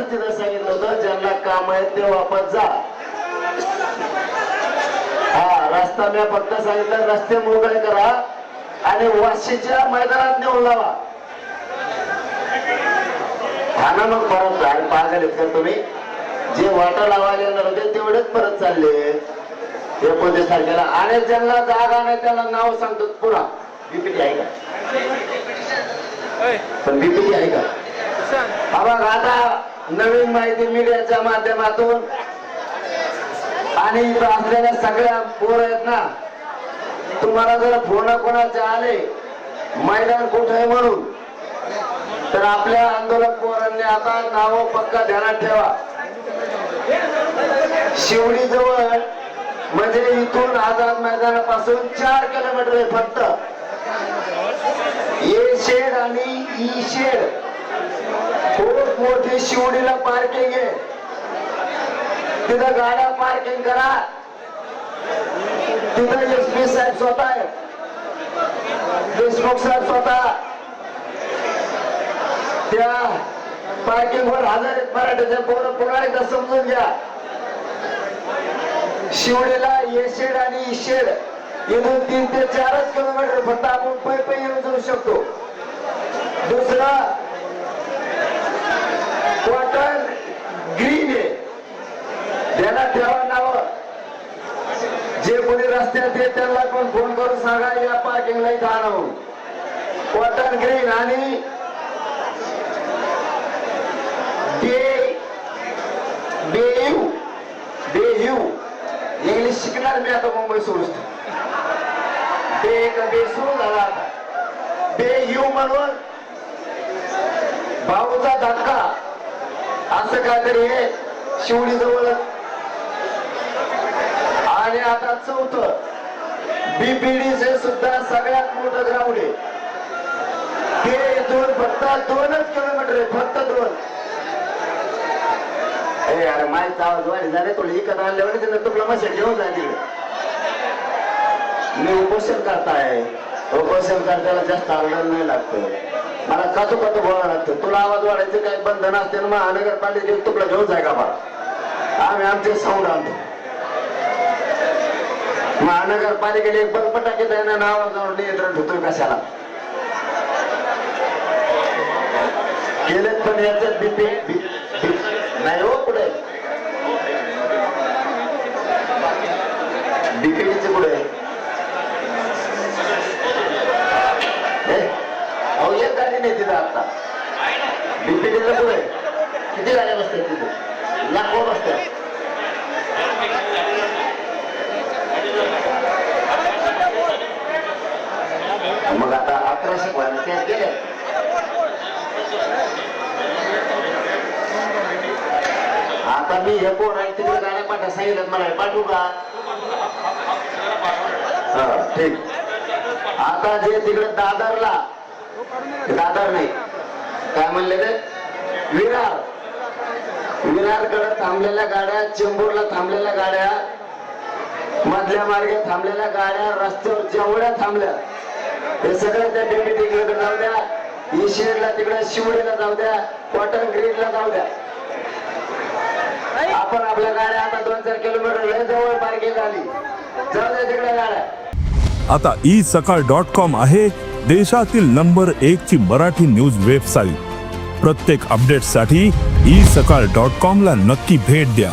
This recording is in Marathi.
म्हणूनच तिथं सांगितलं होतं ज्यांना काम आहे ते वापस जा. हा रस्ता मी फक्त सांगितलं रस्ते मोकळे करा आणि वाशीच्या मैदानात नेऊन लावा. हा ना मग परत पागल आहेत का तुम्ही? जे वाटा लावायला येणार होते तेवढेच परत चालले 29 तारखेला. आणि ज्यांना जागा नाही त्याला नाव सांगतो पुरा. बीपीटी आहे का? पण बीपीटी आहे का? हा बघ आता नवीन माहिती मीडियाच्या माध्यमातून आणि इथं असलेल्या सगळ्या पोर आहेत ना, तुम्हाला जर फोन कोणाचे आले मैदान कुठे आहे म्हणून, तर आपल्या आंदोलक पोरांनी आता नाव पक्का ध्यानात ठेवा. शिवडी जवळ म्हणजे इथून आझाद मैदानापासून 4 किलोमीटर आहे फक्त. ए शेड आणि ई शेड खूप मोठी शिवडीला पार्किंग आहे. तिथं गाड्या पार्किंग करा. तिथं एसपी साहेब स्वतः आहे, देशमुख साहेब स्वतः त्या पार्किंग वर हजर आहेत. मराठीचे पोरं पुन्हा एकदा समजून घ्या. शिवडीला ए शेड आणि ई शेड इथून 3 ते 4 किलोमीटर फक्त आपण पै येऊन जाऊ शकतो. दुसरं कॉटन ग्रीन आहे, ध्यानात ठेवा नाव. जे कोणी रस्त्यात येत त्यांना पण फोन करून सांगा या पार्किंगला इथं आणून. कॉटन ग्रीन आणि बेयू इंग्लिश शिकणार मी आता मुंबई सोडून. बे सुरू झाला आता. बेयू म्हणून भाऊचा धक्का असं काहीतरी आहे शिवडी जवळ. आणि आता 4थं बीपीडीचे सुद्धा सगळ्यात मोठं ग्राउंड आहे. ते इथून फक्त 2च किलोमीटर आहे, फक्त 2. अरे माहिती आवाज वाढी झाले तुला इकडे आणल्यावर तुला मशीन घेऊन जा तिकडे. मी उपोषण करताय. उपोषण करताना जास्त आरडण नाही लागतं, मला काचू बोलावं लागतं. तुला आवाज वाढायचं काही बंधन असते ना. महानगरपालिकेत तुला घेऊन जाय का बा? आम्ही आमचे साऊंड आणतो. महानगरपालिकेने एक बल्ब टाकीत आहे ना, आवाजावर नियंत्रण ठेवतोय कशाला? गेलेत पण याच्यात बीपी नाही हो. पुढे बीपीडीचे पुढे अहो एक गाडी नाही तिथं आता. बीपीडीच्या पुढे किती गाड्या बसतात तिथे? लाखो बसतात. मग आता 1100 वाले त्यात गेले. आता मी हे पोर आहे तिकडे गाड्या पाठवा सांगितलं मला. पाठवू का? ठीक. आता जे तिकडे दादर नाही काय म्हणले ते विरारकडे थांबलेल्या गाड्या, चेंबूरला थांबलेल्या गाड्या, मधल्या मार्गे थांबलेल्या गाड्या, रस्त्यावर जेवढ्या थांबल्या हे सगळं त्या बीपीडीकडे जाऊ द्या. ई शेडला तिकडे शिवडीला जाऊ द्या, कॉटन ग्रीनला जाऊ द्या. आपण आपल्या गाड्या आता 2-4 किलोमीटर जवळ पार्किंग झाली. जाऊ द्या तिकडे गाड्या. आता isakal.com आहे देशातील नंबर 1 ची मराठी न्यूज वेबसाईट. प्रत्येक अपडेटसाठी isakal.com ला नक्की भेट द्या.